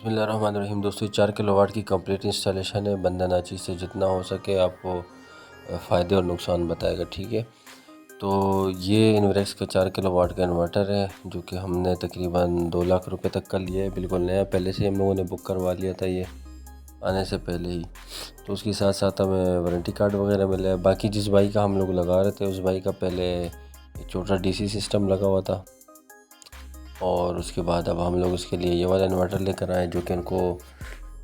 बिस्मिल्लाहिर्रहमानिर्रहीम। दोस्तों 4 किलोवाट की कंप्लीट इंस्टॉलेशन है। बंदा नाची से जितना हो सके आपको फ़ायदे और नुकसान बताएगा, ठीक है। तो ये इन्वेरेक्स का 4 किलोवाट का इन्वर्टर है जो कि हमने तकरीबन 2 लाख रुपए तक का लिया है, बिल्कुल नया। पहले से हम लोगों ने बुक करवा लिया था ये आने से पहले ही। तो उसके साथ साथ हमें वारंटी कार्ड वगैरह मिला है। बाकी जिस बाइक का हम लोग लगा रहे थे उस बाइक का पहले छोटा डीसी सिस्टम लगा हुआ था, और उसके बाद अब हम लोग उसके लिए ये वाला इन्वर्टर लेकर आए जो कि उनको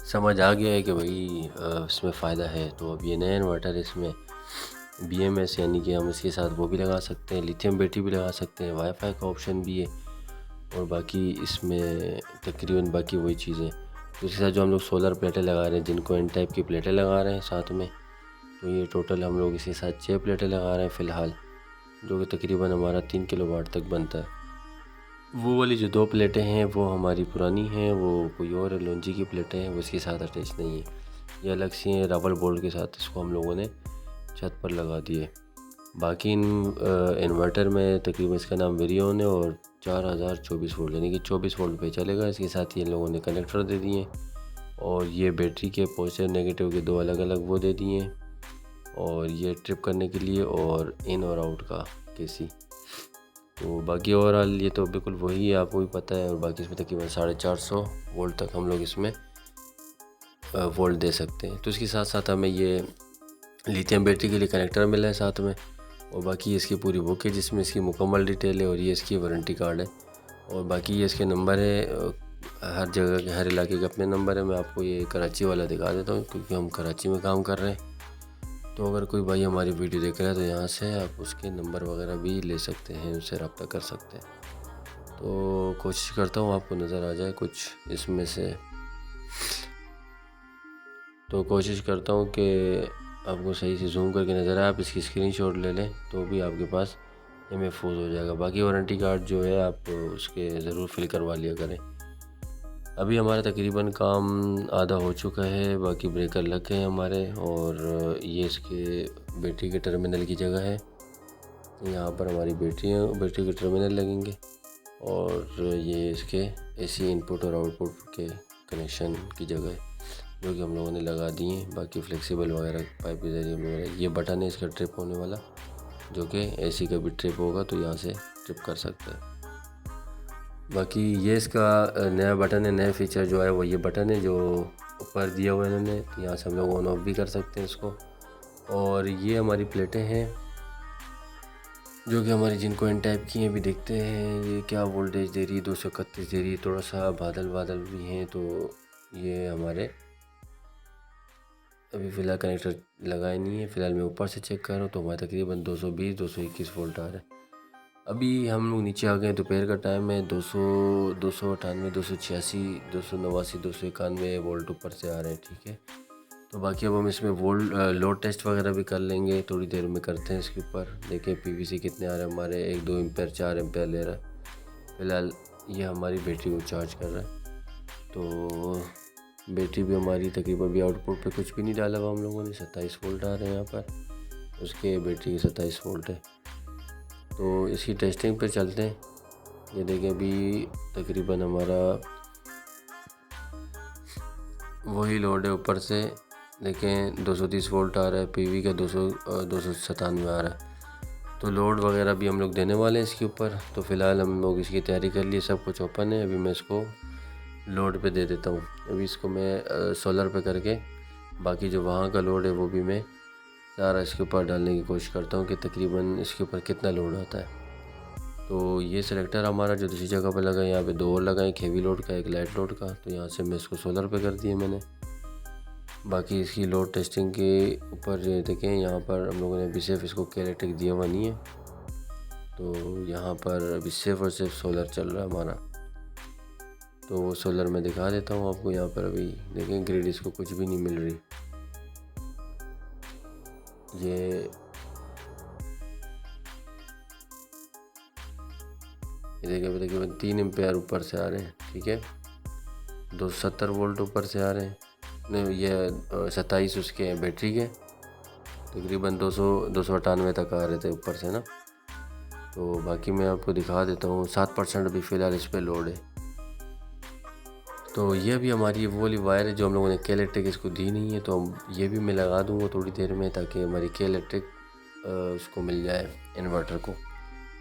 समझ आ गया है कि भाई इसमें फ़ायदा है। तो अब ये नया इन्वर्टर है, इसमें BMS यानी कि हम इसके साथ वो भी लगा सकते हैं, लिथियम बैटरी भी लगा सकते हैं, वाईफाई का ऑप्शन भी है, और बाकी इसमें तकरीबन बाकी वही चीज़ें। तो इसके साथ जो हम लोग सोलर प्लेटें लगा रहे हैं, जिनको एन टाइप की प्लेटें लगा रहे हैं साथ में, तो ये टोटल हम लोग इसके साथ 6 प्लेटें लगा रहे हैं फ़िलहाल, जो कि तकरीबन हमारा 3 किलोवाट तक बनता है। वो वाली जो 2 प्लेटें हैं वो हमारी पुरानी हैं, वो कोई और लॉन्जी की प्लेटें हैं, वो इसके साथ अटैच नहीं है। ये अलग सी हैं, रबर बोल्ट के साथ इसको हम लोगों ने छत पर लगा दिए। बाकी इन्वर्टर में तकरीबन इसका नाम वेरियोन है और 4024 वोल्ट यानी कि 24 वोल्ट पे चलेगा। इसके साथ ये लोगों ने कनेक्टर दे दिए, और ये बैटरी के पॉजिटिव नेगेटिव के 2 अलग अलग वो दे दिए, और ये ट्रिप करने के लिए और इन और आउट का केसी। तो बाकी ओवरऑल ये तो बिल्कुल वही है, आपको भी पता है। और बाकी इसमें तकरीबन 450 वोल्ट तक हम लोग इसमें वोल्ट दे सकते हैं। तो इसके साथ साथ हमें ये लिथियम बैटरी के लिए कनेक्टर मिला है साथ में, और बाकी इसकी पूरी बुक है जिसमें इसकी मुकम्मल डिटेल है, और ये इसकी वारंटी कार्ड है, और बाकी ये इसके नंबर है। हर जगह के हर इलाके के अपने नंबर है। मैं आपको ये कराची वाला दिखा देता हूँ क्योंकि हम कराची में काम कर रहे हैं। तो अगर कोई भाई हमारी वीडियो देख रहा है तो यहाँ से आप उसके नंबर वगैरह भी ले सकते हैं, उनसे रब्ता कर सकते हैं। तो कोशिश करता हूँ आपको नज़र आ जाए कुछ इसमें से। तो कोशिश करता हूँ कि आपको सही से जूम करके नज़र आए। आप इसकी स्क्रीनशॉट ले लें तो भी आपके पास ये महफूज हो जाएगा। बाकी वारंटी कार्ड जो है आप उसके ज़रूर फिल करवा लिया करें। अभी हमारा तकरीबन काम आधा हो चुका है, बाकी ब्रेकर लग गए हमारे, और ये इसके बैटरी के टर्मिनल की जगह है। यहाँ पर हमारी बैटरी के टर्मिनल लगेंगे, और ये इसके AC इनपुट और आउटपुट के कनेक्शन की जगह है जो कि हम लोगों ने लगा दिए हैं। बाकी फ्लेक्सिबल वगैरह पाइप के ज़रिए वगैरह। ये बटन है इसका ट्रिप होने वाला, जो कि AC का भी ट्रिप होगा तो यहाँ से ट्रिप कर सकते हैं। बाकी ये इसका नया बटन है, नया फीचर जो है वो ये बटन है जो ऊपर दिया हुआ है इन्होंने, तो यहाँ से हम लोग ऑन ऑफ भी कर सकते हैं इसको। और ये हमारी प्लेटें हैं जो कि हमारी जिनको एन टाइप की हैं, भी देखते हैं ये क्या वोल्टेज दे रही है। 231 दे रही है। थोड़ा सा बादल भी हैं, तो ये हमारे अभी फ़िलहाल कनेक्टर लगाए नहीं है। फ़िलहाल मैं ऊपर से चेक कर रहा हूँ तो हमारे तकरीबन 220-221 वोल्ट आ रहा है। अभी हम लोग नीचे आ गए, दोपहर का टाइम है। 298, 286, 289, 291 वोल्ट ऊपर से आ रहे हैं, ठीक है। तो बाकी अब हम इसमें लोड टेस्ट वगैरह भी कर लेंगे, थोड़ी देर में करते हैं इसके ऊपर। देखें PVC कितने आ रहे हैं हमारे। 1, 2 एम्पेयर, 4 एम्पेयर ले रहा है। फ़िलहाल ये हमारी बैटरी को चार्ज कर रहा है। तो बैटरी भी हमारी तकरीबन भी आउटपुट पे कुछ भी नहीं डाला हुआ हम लोगों ने। 27 वोल्ट आ रहे हैं यहाँ पर, उसके बैटरी के 27 वोल्ट है। तो इसकी टेस्टिंग पे चलते हैं। ये देखें अभी तकरीबन हमारा वही लोड है ऊपर से। देखें 230 वोल्ट आ रहा है, PV का 297 आ रहा है। तो लोड वगैरह भी हम लोग देने वाले हैं इसके ऊपर। तो फ़िलहाल हम लोग इसकी तैयारी कर लिए, सब कुछ ओपन है। अभी मैं इसको लोड पे दे देता हूँ। अभी इसको मैं सोलर पे करके बाकी जो वहाँ का लोड है वो भी मैं सारा इसके ऊपर डालने की कोशिश करता हूँ कि तकरीबन इसके ऊपर कितना लोड आता है। तो ये सिलेक्टर हमारा जो दूसरी जगह पे लगा है, यहाँ पे 2 और लगाए, एक हेवी लोड का, एक लाइट लोड का। तो यहाँ से मैं इसको सोलर पे कर दिए मैंने। बाकी इसकी लोड टेस्टिंग के ऊपर जो देखें, यहाँ पर हम लोगों ने अभी सिर्फ इसको कैरेक्टर दिया हुआ नहीं है। तो यहाँ पर अभी सिर्फ और सिर्फ सोलर चल रहा है हमारा। तो वो सोलर में दिखा देता हूँ आपको। यहाँ पर अभी देखें ग्रिड इसको कुछ भी नहीं मिल रही। ये देखें अभी तकरीबन 3 एम्पेयर ऊपर से आ रहे हैं, ठीक है। 270 वोल्ट ऊपर से आ रहे हैं। नहीं, ये 27 उसके हैं बैटरी के, तकरीबन 298 तक आ रहे थे ऊपर से ना। तो बाकी मैं आपको दिखा देता हूँ। 7% अभी फ़िलहाल इस पर लोड है। तो ये भी हमारी वो वाली वायर है जो हम लोगों ने के इलेक्ट्रिक इसको दी नहीं है, तो ये भी मैं लगा दूँगा थोड़ी देर में, ताकि हमारी के इलेक्ट्रिक उसको मिल जाए इन्वर्टर को।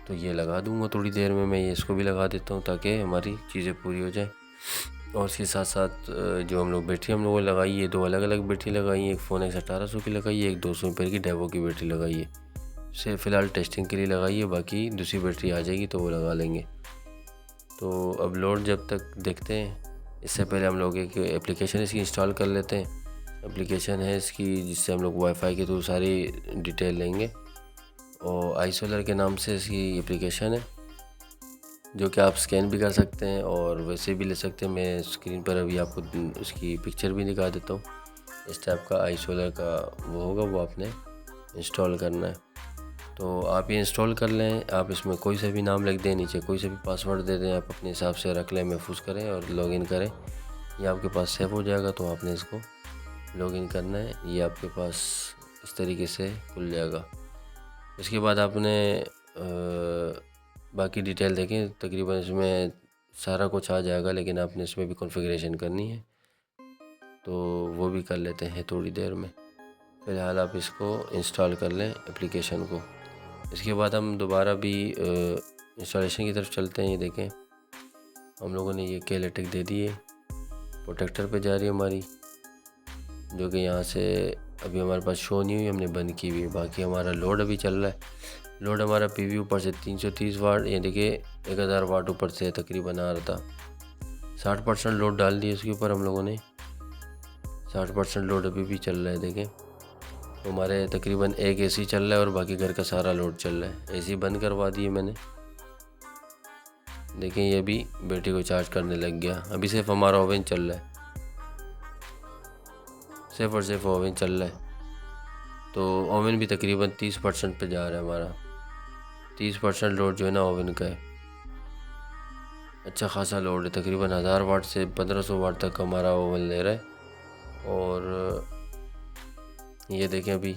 तो ये लगा दूँगा थोड़ी देर में, मैं ये इसको भी लगा देता हूँ ताकि हमारी चीज़ें पूरी हो जाए। और इसके साथ साथ जो हम लोग बैटरी हम लोगों ने लगाई है, 2 अलग अलग बैटरी लगाई है, एक फ़ोन एक्स 1800 की लगाई है, एक 200 एम्पेयर की डेवो की बैटरी लगाई है। इसे फ़िलहाल टेस्टिंग के लिए लगाई है, बाकी दूसरी बैटरी आ जाएगी तो वो लगा लेंगे। तो अब लोड जब तक देखते हैं, इससे पहले हम लोग एक एप्लीकेशन इसकी इंस्टॉल कर लेते हैं। एप्लीकेशन है इसकी जिससे हम लोग वाईफाई के थ्रू सारी डिटेल लेंगे, और आईसोलर के नाम से इसकी एप्लीकेशन है, जो कि आप स्कैन भी कर सकते हैं और वैसे भी ले सकते हैं। मैं स्क्रीन पर अभी आपको उसकी पिक्चर भी दिखा देता हूँ। इस टाइप का आईसोलर का वो होगा, वो आपने इंस्टॉल करना है। तो आप ये इंस्टॉल कर लें, आप इसमें कोई सा भी नाम लिख दें, नीचे कोई सा भी पासवर्ड दे दें, आप अपने हिसाब से रख लें, महफूज करें और लॉगिन करें। ये आपके पास सेव हो जाएगा, तो आपने इसको लॉगिन करना है। ये आपके पास इस तरीके से खुल जाएगा। इसके बाद आपने बाकी डिटेल देखें, तकरीबन इसमें सारा कुछ आ जाएगा, लेकिन आपने इसमें भी कॉन्फ़िगरेशन करनी है, तो वो भी कर लेते हैं थोड़ी देर में। फ़िलहाल आप इसको इंस्टॉल कर लें एप्लीकेशन को। इसके बाद हम दोबारा भी इंस्टॉलेशन की तरफ चलते हैं। ये देखें, हम लोगों ने ये के इलेक्ट्रिक दे दी है, प्रोटेक्टर पे जा रही है हमारी, जो कि यहाँ से अभी हमारे पास शो नहीं हुई, हमने बंद की हुई है। बाकी हमारा लोड अभी चल रहा है। लोड हमारा पीवी ऊपर से 330 वाट, ये देखिए 1000 वाट ऊपर से तकरीबन आ रहा था। 60% लोड डाल दिया इसके ऊपर हम लोगों ने, 60% लोड अभी भी चल रहा है। देखें, तो हमारे तकरीबन एक एसी चल रहा है और बाकी घर का सारा लोड चल रहा है। एसी बंद करवा दिए मैंने। देखें, ये भी बैटरी को चार्ज करने लग गया। अभी सिर्फ हमारा ओवन चल रहा है, सिर्फ और सिर्फ ओवन चल रहा है। तो ओवन भी तकरीबन 30% पे जा रहा है हमारा। 30% लोड जो है ना ओवन का है, अच्छा खासा लोड है। तकरीबन 1000 वाट से 1500 वाट तक हमारा ओवन ले रहा है। और ये देखें, अभी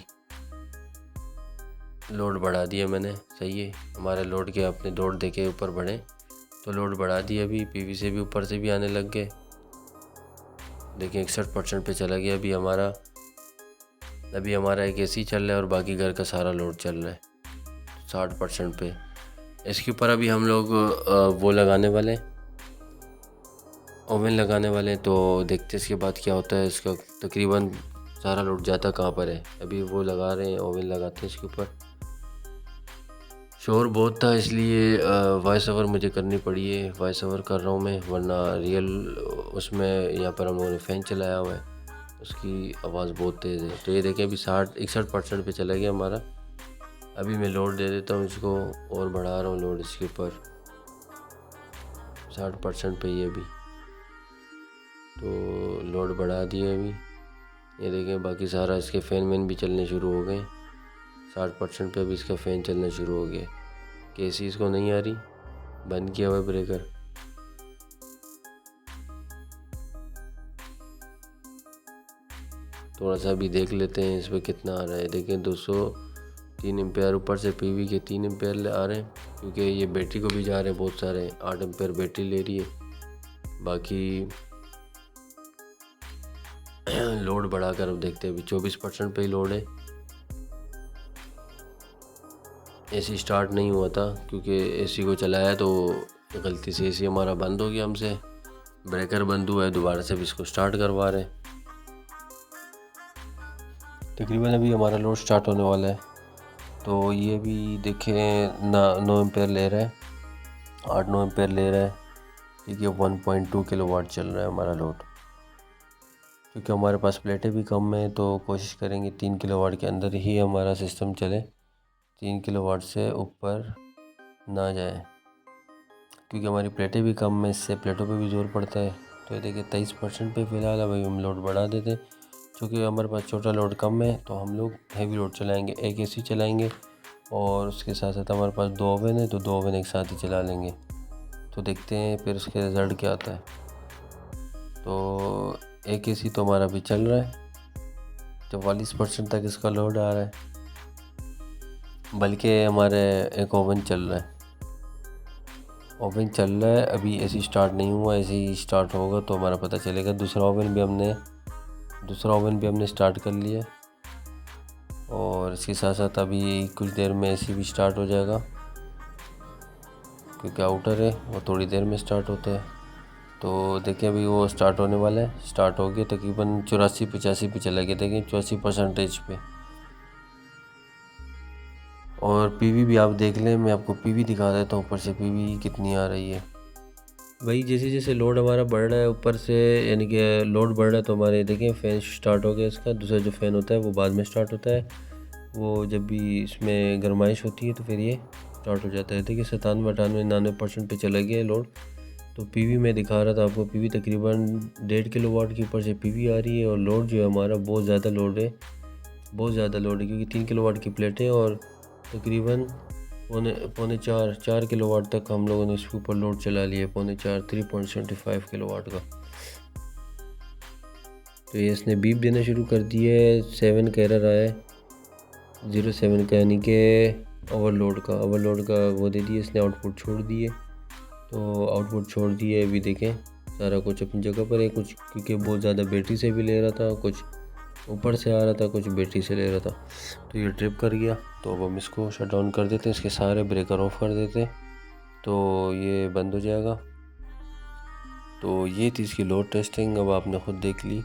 लोड बढ़ा दिया मैंने, सही है। हमारे लोड के अपने लोड देखे ऊपर बढ़े, तो लोड बढ़ा दिया। अभी पीवी से भी ऊपर से भी आने लग गए। देखिए 61% पे चला गया अभी हमारा एक एसी चल रहा है और बाकी घर का सारा लोड चल रहा है 60% पे। इसके ऊपर अभी हम लोग वो लगाने वाले, ओवन लगाने वाले, तो देखते इसके बाद क्या होता है। इसका तकरीबन सारा लोड जाता कहाँ पर है, अभी वो लगा रहे हैं, ओवन लगाते हैं इसके ऊपर। शोर बहुत था, इसलिए वॉइस ओवर मुझे करनी पड़ी है। वॉइस ओवर कर रहा हूँ मैं, वरना रियल उसमें यहाँ पर हम लोगों ने फ़ैन चलाया हुआ है, उसकी आवाज़ बहुत तेज़ है। तो ये देखें, अभी 61% पे चला गया हमारा। अभी मैं लोड दे देता हूँ इसको और बढ़ा रहा हूँ लोड इसके ऊपर 60% पे। ये भी तो लोड बढ़ा दिए अभी। ये देखें, बाकी सारा इसके फ़ैन वैन भी चलने शुरू हो गए। 60% पे अभी इसका फ़ैन चलना शुरू हो गया। केसी इसको नहीं आ रही, बंद किया हुआ ब्रेकर। थोड़ा सा भी देख लेते हैं इस पर कितना आ रहा है। देखें 203 एम्पेयर ऊपर से पीवी के 3 एम्पेयर आ रहे हैं, क्योंकि ये बैटरी को भी जा रहे हैं बहुत सारे। 8 एम्पेयर बैटरी ले रही है। बाकी लोड बढ़ाकर अब देखते हैं। अभी 24% पे ही लोड है। एसी स्टार्ट नहीं हुआ था, क्योंकि एसी को चलाया तो गलती से एसी हमारा बंद हो गया हमसे। ब्रेकर बंद हुआ है, दोबारा से भी इसको स्टार्ट करवा रहे हैं। तकरीबन अभी हमारा लोड स्टार्ट होने वाला है। तो ये भी देखें 9 एम्पेयर ले रहा है, 8-9 एम्पेयर ले रहा है। ठीक है, 1.2 किलोवाट चल रहा है हमारा लोड। क्योंकि हमारे पास प्लेटें भी कम हैं, तो कोशिश करेंगे 3 किलोवाट के अंदर ही हमारा सिस्टम चले, 3 किलोवाट से ऊपर ना जाए, क्योंकि हमारी प्लेटें भी कम हैं। इससे प्लेटों पे भी जोर पड़ता है। तो ये देखिए 23% पे फ़िलहाल अभी हम लोड बढ़ा देते हैं। क्योंकि हमारे पास छोटा लोड कम है, तो हम लोग हैवी लोड चलाएंगे। एक एसी चलाएंगे और उसके साथ साथ हमारे पास 2 ओवन है, तो 2 ओवन एक साथ ही चला लेंगे। तो देखते हैं फिर उसके रिज़ल्ट क्या आता है। तो एक एसी तो हमारा अभी चल रहा है, 44% तक इसका लोड आ रहा है। बल्कि हमारे एक ओवन चल रहा है, ओवन चल रहा है, अभी ऐसे ही स्टार्ट नहीं हुआ, ऐसे ही स्टार्ट होगा तो हमारा पता चलेगा। दूसरा ओवन भी हमने स्टार्ट कर लिया और इसके साथ साथ अभी कुछ देर में ऐसे भी स्टार्ट हो जाएगा, क्योंकि आउटर है वो थोड़ी देर में स्टार्ट होता है। तो देखिए अभी वो स्टार्ट होने वाला है, स्टार्ट हो गया, तकरीबन 84-85 पे चला गया, देखिए 84% पे। और पीवी भी आप देख लें, मैं आपको पीवी दिखा देता हूँ ऊपर से पीवी कितनी आ रही है। वही जैसे जैसे लोड हमारा बढ़ रहा है ऊपर से, यानी कि लोड बढ़ रहा है, तो हमारे देखें फैन स्टार्ट हो गया इसका। दूसरा जो फ़ैन होता है वो बाद में स्टार्ट होता है, वो जब भी इसमें गर्माइश होती है तो फिर ये स्टार्ट हो जाता है। देखिए 97-98-99% पे चला गया है लोड। तो पीवी में दिखा रहा था आपको, पीवी तकरीबन 1.5 किलोवाट के ऊपर से पीवी आ रही है। और लोड जो है हमारा बहुत ज़्यादा लोड है, क्योंकि 3 किलोवाट की प्लेटें और तकरीबन पौने 4 किलोवाट तक हम लोगों ने इसके ऊपर लोड चला लिया, पौने 4 3.75 किलोवाट का। तो ये इसने बीप देना शुरू कर दिया है, 7 का एरर आया है, 07 का, यानी कि ओवरलोड का वो दे दिया इसने, आउटपुट छोड़ दिए। तो आउटपुट छोड़ दिए, अभी देखें सारा कुछ अपनी जगह पर है, कुछ क्योंकि बहुत ज़्यादा बैटरी से भी ले रहा था, कुछ ऊपर से आ रहा था, कुछ बैटरी से ले रहा था, तो ये ट्रिप कर गया। तो अब हम इसको शट डाउन कर देते हैं, इसके सारे ब्रेकर ऑफ कर देते हैं तो ये बंद हो जाएगा। तो ये थी इसकी लोड टेस्टिंग, अब आपने ख़ुद देख ली।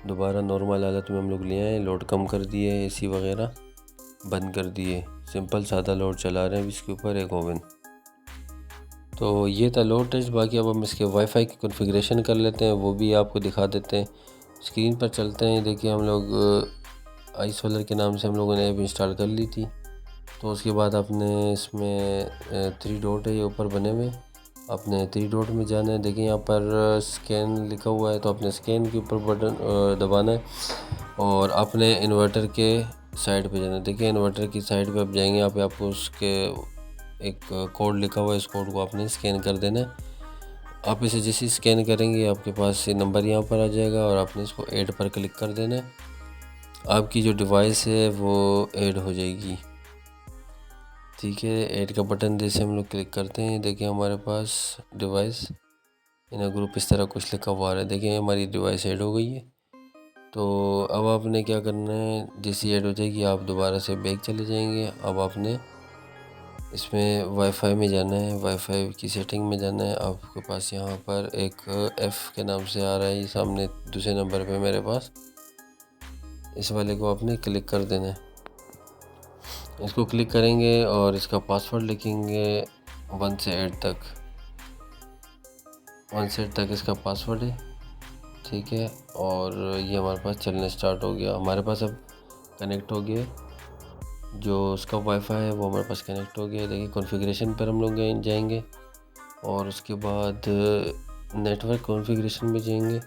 दोबारा नॉर्मल हालत में हम लोग ले आए, लोड कम कर दिए, एसी वगैरह बंद कर दिए, सिंपल सादा लोड चला रहे हैं इसके ऊपर एक ओवन। तो ये था लोड टेस्ट। बाकी अब हम इसके वाईफाई की कॉन्फ़िगरेशन कर लेते हैं, वो भी आपको दिखा देते हैं। स्क्रीन पर चलते हैं, देखिए हम लोग iSolar के नाम से हम लोगों ने ऐप इंस्टॉल कर ली थी। तो उसके बाद आपने इसमें 3 डॉट है ये ऊपर बने हुए, आपने 3 डॉट में जाना है। देखिए यहाँ पर स्कैन लिखा हुआ है, तो आपने स्कैन के ऊपर बटन दबाना है और आपने इन्वर्टर के साइड पे जाना है। देखिए इन्वर्टर की साइड पे आप जाएंगे, यहाँ पे आपको उसके एक कोड लिखा हुआ है, इस कोड को आपने स्कैन कर देना है। आप इसे जैसे स्कैन करेंगे आपके पास ये नंबर यहाँ पर आ जाएगा और आपने इसको ऐड पर क्लिक कर देना है। आपकी जो डिवाइस है वो ऐड हो जाएगी, ठीक है। ऐड का बटन जैसे हम लोग क्लिक करते हैं, देखिए हमारे पास डिवाइस इन ग्रुप इस तरह कुछ लिखा हुआ आ रहा है, देखिए हमारी डिवाइस ऐड हो गई है। तो अब आपने क्या करना है, जैसी ऐड हो जाएगी आप दोबारा से बैक चले जाएंगे। अब आपने इसमें वाईफाई में जाना है, वाईफाई की सेटिंग में जाना है। आपके पास यहाँ पर एक F के नाम से आ रहा है ये सामने दूसरे नंबर पे मेरे पास, इस वाले को आपने क्लिक कर देना है। इसको क्लिक करेंगे और इसका पासवर्ड लिखेंगे 1 से 8 तक, 1 से 8 तक इसका पासवर्ड है, ठीक है। और ये हमारे पास चलने स्टार्ट हो गया, हमारे पास अब कनेक्ट हो गया, जो उसका वाईफाई है वो हमारे पास कनेक्ट हो गया। देखिए कॉन्फ़िगरेशन पर हम लोग जाएंगे और उसके बाद नेटवर्क कॉन्फ़िगरेशन में जाएंगे।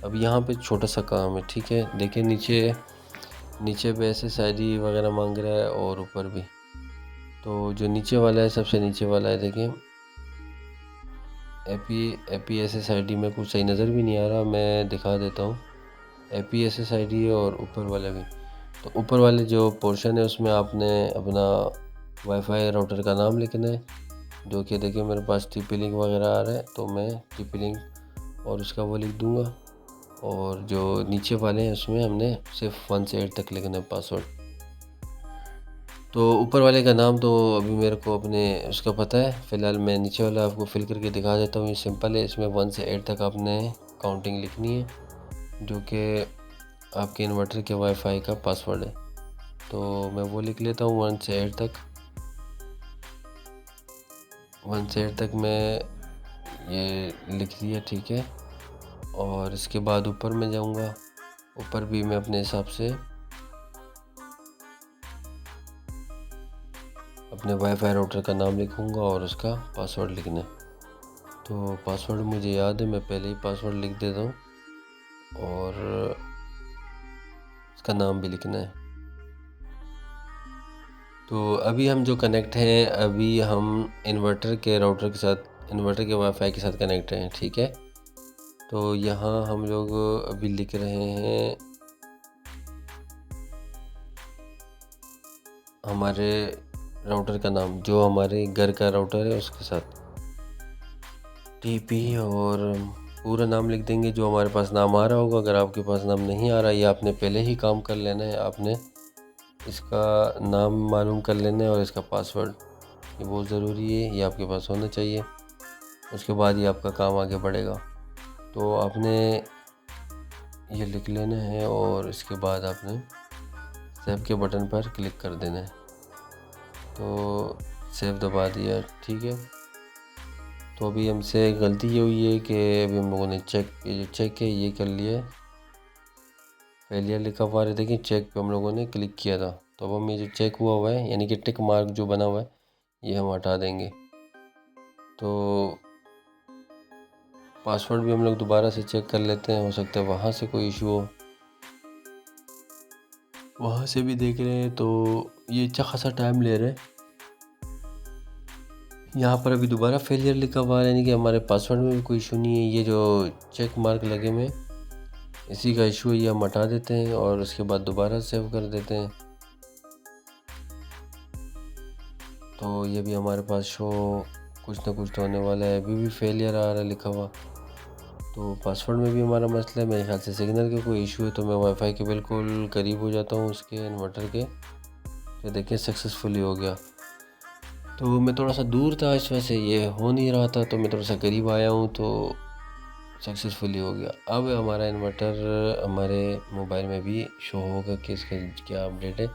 अब यहाँ पे छोटा सा काम है, ठीक है। देखिए नीचे पे SSID वगैरह मांग रहा है और ऊपर भी। तो जो नीचे वाला है, सबसे नीचे वाला है, देखिए APSSID में कुछ सही नज़र भी नहीं आ रहा, मैं दिखा देता हूँ। APSSID और ऊपर वाला भी। तो ऊपर वाले जो पोर्शन है उसमें आपने अपना वाईफाई राउटर का नाम लिखना है, जो कि देखिए मेरे पास TP-Link वगैरह आ रहा है, तो मैं TP-Link और उसका वो लिख दूँगा। और जो नीचे वाले हैं उसमें हमने सिर्फ 1 से 8 तक लिखना है पासवर्ड। तो ऊपर वाले का नाम तो अभी मेरे को अपने उसका पता है, फ़िलहाल मैं नीचे वाला आपको फिल करके दिखा देता हूँ। ये सिंपल है, इसमें 1 से 8 तक आपने काउंटिंग लिखनी है, जो कि आपके इन्वर्टर के वाईफाई का पासवर्ड है। तो मैं वो लिख लेता हूँ 1 से 8 तक। 1 से 8 तक मैं ये लिख दिया, ठीक है। और इसके बाद ऊपर में जाऊँगा, ऊपर भी मैं अपने हिसाब से अपने वाईफाई राउटर का नाम लिखूँगा और उसका पासवर्ड लिखना है। तो पासवर्ड मुझे याद है, मैं पहले ही पासवर्ड लिख देता हूँ और उसका नाम भी लिखना है। तो अभी हम जो कनेक्ट हैं, अभी हम इन्वर्टर के राउटर के साथ, इन्वर्टर के वाईफाई के साथ कनेक्ट हैं, ठीक है। तो यहाँ हम लोग अभी लिख रहे हैं हमारे राउटर का नाम, जो हमारे घर का राउटर है उसके साथ। TP और पूरा नाम लिख देंगे जो हमारे पास नाम आ रहा होगा। अगर आपके पास नाम नहीं आ रहा, या आपने पहले ही काम कर लेना है, आपने इसका नाम मालूम कर लेना है और इसका पासवर्ड, ये बहुत ज़रूरी है, ये आपके पास होना चाहिए। उसके बाद ही आपका काम आगे बढ़ेगा। तो आपने ये लिख लेना है और इसके बाद आपने सेव के बटन पर क्लिक कर देना है। तो सेव दबा दिया, ठीक है। तो अभी हमसे गलती ये हुई है कि अभी हम लोगों ने चेक है ये कर लिया है, फेलियर लिखा हुआ है, देखिए चेक पे हम लोगों ने क्लिक किया था। तो अब हम ये जो चेक हुआ है, यानी कि टिक मार्क जो बना हुआ है, ये हम हटा देंगे। तो पासवर्ड भी हम लोग दोबारा से चेक कर लेते हैं, हो सकता है वहाँ से कोई इशू हो, वहाँ से भी देख रहे हैं। तो ये अच्छा खासा टाइम ले रहे हैं। यहाँ पर अभी दोबारा फेलियर लिखा हुआ है, यानी कि हमारे पासवर्ड में भी कोई इशू नहीं है। ये जो चेक मार्क लगे हुए इसी का इशू है, ये हम हटा देते हैं और उसके बाद दोबारा सेव कर देते हैं। तो ये भी हमारे पास शो कुछ ना कुछ तो होने वाला है। अभी भी फेलियर आ रहा है लिखा हुआ। तो पासवर्ड में भी हमारा मसला है, मेरे ख्याल से सिग्नल का कोई इशू है। तो मैं वाईफाई के बिल्कुल करीब हो जाता हूँ उसके इन्वर्टर के, तो देखिए सक्सेसफुली हो गया। तो मैं थोड़ा सा दूर था, इस वजह से ये हो नहीं रहा था, तो मैं थोड़ा सा करीब आया हूँ तो सक्सेसफुली हो गया। अब हमारा इन्वर्टर हमारे मोबाइल में भी शो होगा कि इसका क्या अपडेट है।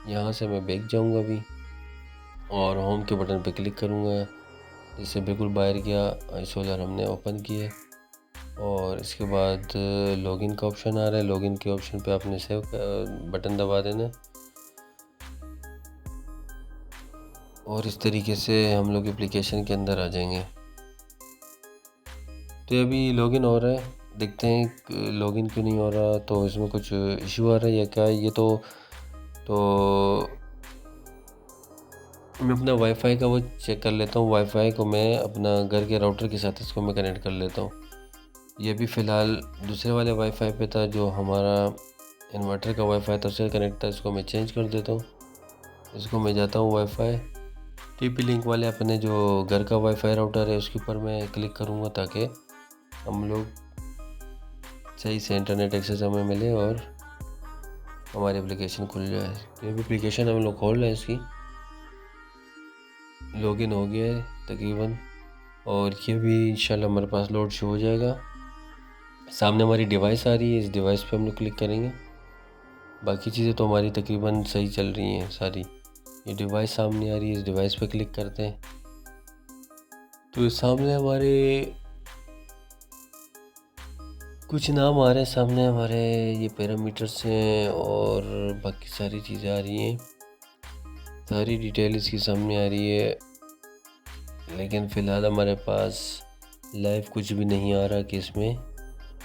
यहाँ से मैं बैक जाऊँगा अभी और होम के बटन पे क्लिक करूँगा, जिससे बिल्कुल बाहर गया। आइसोलर हमने ओपन किए और इसके बाद लॉगिन का ऑप्शन आ रहा है। लॉगिन के ऑप्शन पे आपने सेव बटन दबा देना और इस तरीके से हम लोग एप्लीकेशन के अंदर आ जाएंगे। तो अभी लॉगिन हो रहा है, देखते हैं लॉगिन क्यों नहीं हो रहा। तो इसमें कुछ इशू आ रहा है या क्या है ये। तो मैं अपना वाईफाई का वो चेक कर लेता हूँ। वाईफाई को मैं अपना घर के राउटर के साथ इसको मैं कनेक्ट कर लेता हूँ। ये भी फ़िलहाल दूसरे वाले वाईफाई पे था, जो हमारा इन्वर्टर का वाईफाई था उससे कनेक्ट था। इसको मैं चेंज कर देता हूँ। इसको मैं जाता हूँ वाईफाई TP लिंक वाले अपने जो घर का वाईफाई राउटर है उसके ऊपर मैं क्लिक करूँगा, ताकि हम लोग सही से इंटरनेट एक्सेस हमें मिले और हमारी एप्लीकेशन खुल जाए। तो ये एप्लीकेशन हम लोग खोल रहे हैं, इसकी लॉगिन हो गया है तकरीबन, और ये भी इंशाल्लाह हमारे पास लोड शो हो जाएगा। सामने हमारी डिवाइस आ रही है, इस डिवाइस पे हम लोग क्लिक करेंगे। बाकी चीज़ें तो हमारी तकरीबन सही चल रही हैं सारी। ये डिवाइस सामने आ रही है, इस डिवाइस पे क्लिक करते हैं। तो सामने हमारे कुछ नाम आ रहे हैं, सामने हमारे ये पैरामीटर्स हैं और बाकी सारी चीज़ें आ रही हैं, सारी डिटेल इसकी सामने आ रही है। लेकिन फ़िलहाल हमारे पास लाइव कुछ भी नहीं आ रहा कि इसमें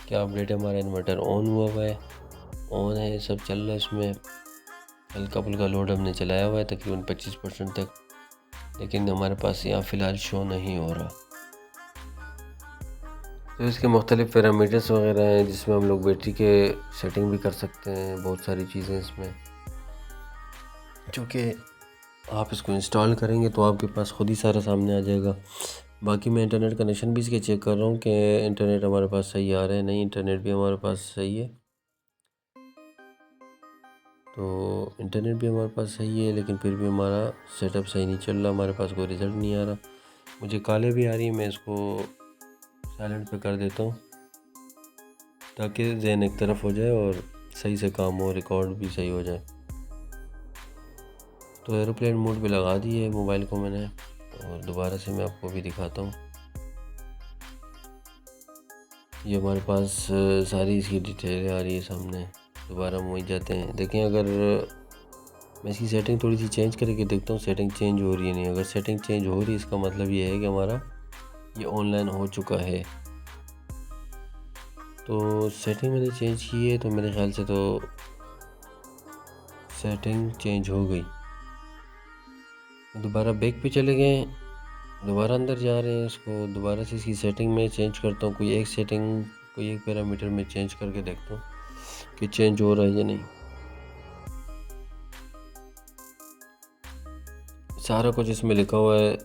क्या अपडेट है। हमारा इन्वर्टर ऑन हुआ है, ऑन है, सब चल रहा है। इसमें हल्का फुल्का लोड हमने चलाया हुआ है तकरीबन 25% तक, लेकिन हमारे पास यहाँ फ़िलहाल शो नहीं हो रहा। तो इसके मुख्तलिफ़ पैरामीटर्स वगैरह हैं, जिसमें हम लोग बैटरी के सेटिंग भी कर सकते हैं। बहुत सारी चीज़ें इसमें, चूँकि आप इसको इंस्टॉल करेंगे तो आपके पास ख़ुद ही सारा सामने आ जाएगा। बाकी मैं इंटरनेट कनेक्शन भी इसके चेक कर रहा हूँ कि इंटरनेट हमारे पास सही आ रहा है। नहीं, इंटरनेट भी हमारे पास सही है। तो इंटरनेट भी हमारे पास सही है, लेकिन फिर भी हमारा सेटअप सही नहीं चल रहा, हमारे पास कोई रिज़ल्ट नहीं आ रहा। मुझे कॉलें भी आ रही है, मैं इसको साइलेंट पे कर देता हूँ ताकि ज़हन एक तरफ हो जाए और सही से काम हो, रिकॉर्ड भी सही हो जाए। तो एरोप्लेन मोड पे लगा दी है मोबाइल को मैंने, और दोबारा से मैं आपको भी दिखाता हूँ। ये हमारे पास सारी इसकी डिटेल आ रही है सामने। दोबारा हम वहीं जाते हैं, देखें अगर मैं इसकी सेटिंग थोड़ी सी चेंज करके देखता हूँ सेटिंग चेंज हो रही है नहीं। अगर सेटिंग चेंज हो रही है, इसका मतलब ये है कि हमारा ये ऑनलाइन हो चुका है। तो सेटिंग मैंने चेंज की है, तो मेरे ख्याल से तो सेटिंग चेंज हो गई। दोबारा बैक पे चले गए, दोबारा अंदर जा रहे हैं। इसको दोबारा से इसकी सेटिंग में चेंज करता हूँ। कोई एक सेटिंग, कोई एक पैरामीटर में चेंज करके देखता हूँ कि चेंज हो रहा है या नहीं। सारा कुछ इसमें लिखा हुआ है,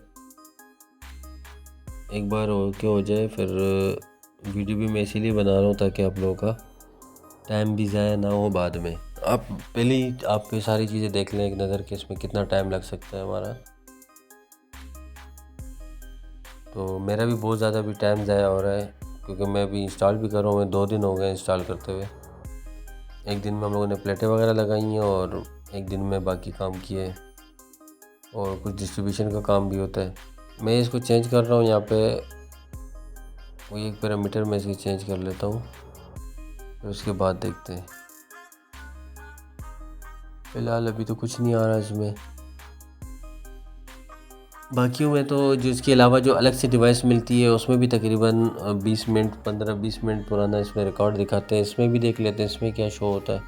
एक बार हो जाए फिर वीडियो भी मैं इसीलिए बना रहा हूँ ताकि आप लोगों का टाइम भी ज़ाया ना हो बाद में। आप पहले ही आप ये सारी चीज़ें देख लें एक नज़र के इसमें कितना टाइम लग सकता है हमारा। तो मेरा भी बहुत ज़्यादा भी टाइम ज़ाया हो रहा है क्योंकि मैं अभी इंस्टॉल भी कर रहा हूँ। मैं 2 दिन हो गए इंस्टॉल करते हुए। एक दिन में हम लोगों ने प्लेटें वगैरह लगाई हैं और एक दिन में बाकी काम किए और कुछ डिस्ट्रीब्यूशन का काम भी होता है। मैं इसको चेंज कर रहा हूँ यहाँ पे कोई एक पैरामीटर में इसकी चेंज कर लेता हूँ फिर उसके बाद देखते हैं। फ़िलहाल अभी तो कुछ नहीं आ रहा इसमें। बाकियों में तो जो इसके अलावा जो अलग से डिवाइस मिलती है उसमें भी तकरीबन 20 मिनट 15-20 मिनट पुराना इसमें रिकॉर्ड दिखाते हैं। इसमें भी देख लेते हैं इसमें क्या शो होता है।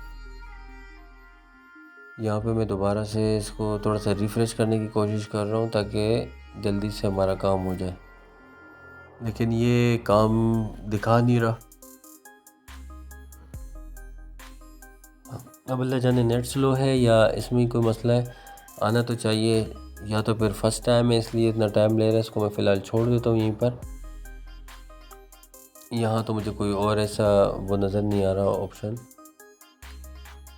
यहाँ पे मैं दोबारा से इसको थोड़ा सा रिफ़्रेश करने की कोशिश कर रहा हूँ ताकि जल्दी से हमारा काम हो जाए, लेकिन ये काम दिखा नहीं रहा। अब अल्लाह जाने नेट स्लो है या इसमें कोई मसला है। आना तो चाहिए, या तो फिर फर्स्ट टाइम है इसलिए इतना टाइम ले रहा है। इसको मैं फ़िलहाल छोड़ देता हूँ यहीं पर। यहाँ तो मुझे कोई और ऐसा वो नज़र नहीं आ रहा ऑप्शन।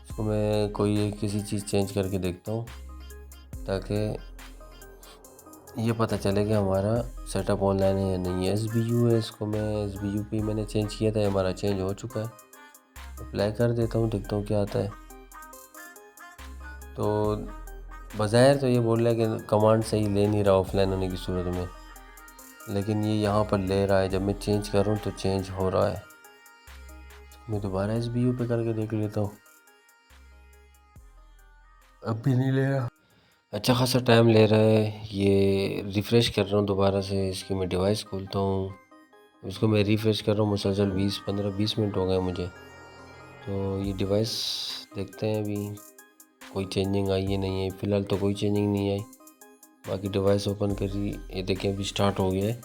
इसको मैं कोई किसी चीज़ चेंज करके देखता हूँ ताकि ये पता चले कि हमारा सेटअप ऑनलाइन है या नहीं है। SBU है, इसको मैं SBU पे मैंने चेंज किया था, हमारा चेंज हो चुका है। अप्लाई कर देता हूँ, देखता हूँ क्या आता है। तो बज़ाहिर तो ये बोल रहा है कि कमांड सही ले नहीं रहा ऑफलाइन होने की सूरत में, लेकिन ये यहाँ पर ले रहा है। जब मैं चेंज करूँ तो चेंज हो रहा है। मैं दोबारा SBU पे करके देख लेता हूँ, अब भी नहीं ले रहा। अच्छा खासा टाइम ले रहा है। ये रिफ़्रेश कर रहा हूँ दोबारा से। इसकी मैं डिवाइस खोलता हूँ, इसको मैं रिफ़्रेश कर रहा हूँ मुसलसल 15-20 मिनट हो गए मुझे। तो ये डिवाइस देखते हैं अभी कोई चेंजिंग आई है नहीं है। फ़िलहाल तो कोई चेंजिंग नहीं आई। बाकी डिवाइस ओपन करी, ये देखें अभी स्टार्ट हो गया है।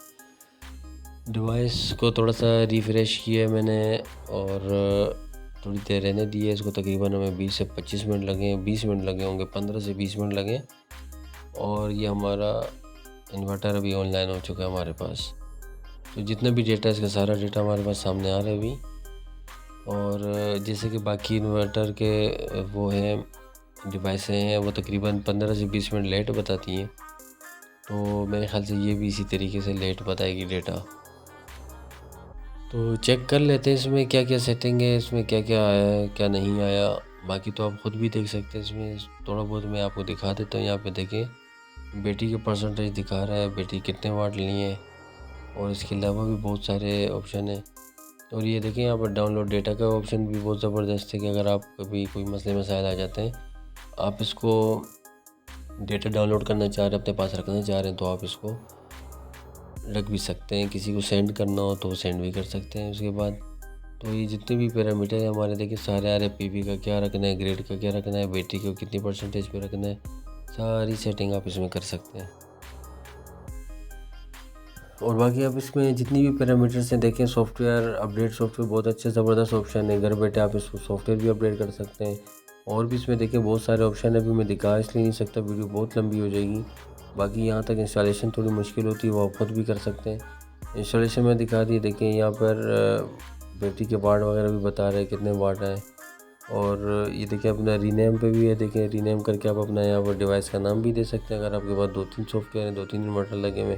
डिवाइस को थोड़ा सा रिफ़्रेश किया है मैंने और थोड़ी देर रहने दी है इसको। तकरीबन हमें 20 से 25 मिनट लगे, 20 मिनट लगे होंगे, 15 से 20 मिनट लगे। और ये हमारा इन्वर्टर अभी ऑनलाइन हो चुका है हमारे पास। तो जितना भी डेटा है इसका सारा डेटा हमारे पास सामने आ रहा है अभी। और जैसे कि बाकी इन्वर्टर के वो हैं डिवाइसें हैं, वो तकरीबन 15 से 20 मिनट लेट बताती हैं। तो मेरे ख़्याल से ये भी इसी तरीके से लेट बताएगी डेटा। तो चेक कर लेते हैं इसमें क्या क्या सेटिंग है, इसमें क्या क्या आया है क्या नहीं आया। बाकी तो आप ख़ुद भी देख सकते हैं। इसमें थोड़ा बहुत मैं आपको दिखा देता हूँ। यहाँ पे देखें बैटरी के परसेंटेज दिखा रहा है, बैटरी कितने वाट लिए हैं, और इसके अलावा भी बहुत सारे ऑप्शन हैं। और ये देखें यहाँ पर डाउनलोड डेटा का ऑप्शन भी बहुत ज़बरदस्त है कि अगर आप कभी कोई मसले मसाइल आ जाते हैं, आप इसको डेटा डाउनलोड करना चाह रहे हैं, अपने पास रखना चाह रहे हैं, तो आप इसको रख भी सकते हैं। किसी को सेंड करना हो तो सेंड भी कर सकते हैं उसके बाद। तो ये जितने भी पैरामीटर हैं हमारे देखिए सारे आ रहे हैं। PV का क्या रखना है, ग्रेड का क्या रखना है, बैटरी को कितनी परसेंटेज पे रखना है, सारी सेटिंग आप इसमें कर सकते हैं। और बाकी आप इसमें जितनी भी पैरामीटर्स हैं देखें, सॉफ्टवेयर अपडेट, सॉफ्टवेयर बहुत अच्छे ज़बरदस्त ऑप्शन है। घर बैठे आप इसको सॉफ्टवेयर भी अपडेट कर सकते हैं। और भी इसमें देखें बहुत सारे ऑप्शन है, अभी मैं दिखा इसलिए नहीं सकता, वीडियो बहुत लंबी हो जाएगी। बाकी यहाँ तक इंस्टॉलेशन थोड़ी मुश्किल होती है, वो आप खुद भी कर सकते हैं। इंस्टॉलेशन में दिखा दी, देखें यहाँ पर बैटरी के वाट वगैरह भी बता रहे हैं कितने वाट हैं। और ये देखिए अपना रीनेम पे भी है, देखें रीनेम करके आप अपना यहाँ पर डिवाइस का नाम भी दे सकते हैं अगर आपके पास 2-3 सॉफ्टवेयर हैं, 2-3 इन्वर्टर लगे हुए।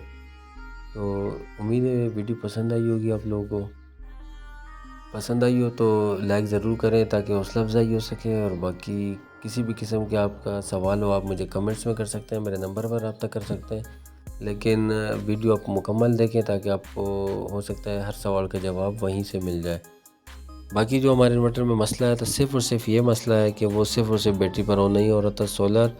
तो उम्मीद है वीडियो पसंद आई होगी आप लोगों को। पसंद आई हो तो लाइक ज़रूर करें ताकि हौसला अफजाई हो सके। और बाकी किसी भी किस्म के आपका सवाल हो आप मुझे कमेंट्स में कर सकते हैं, मेरे नंबर पर रब्ता कर सकते हैं। लेकिन वीडियो आप मुकम्मल देखें ताकि आपको हो सकता है हर सवाल का जवाब वहीं से मिल जाए। बाकी जो हमारे इन्वर्टर में मसला है तो सिर्फ़ और सिर्फ ये मसला है कि वो सिर्फ़ और सिर्फ बैटरी पर ऑन नहीं हो रहा था, सोलर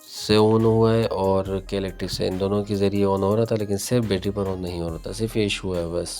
से ऑन हुआ है और के इलेक्ट्रिक से, इन दोनों के ज़रिए ऑन हो रहा था, लेकिन सिर्फ बैटरी पर ऑन नहीं हो रहा था। सिर्फ ये इशू है बस।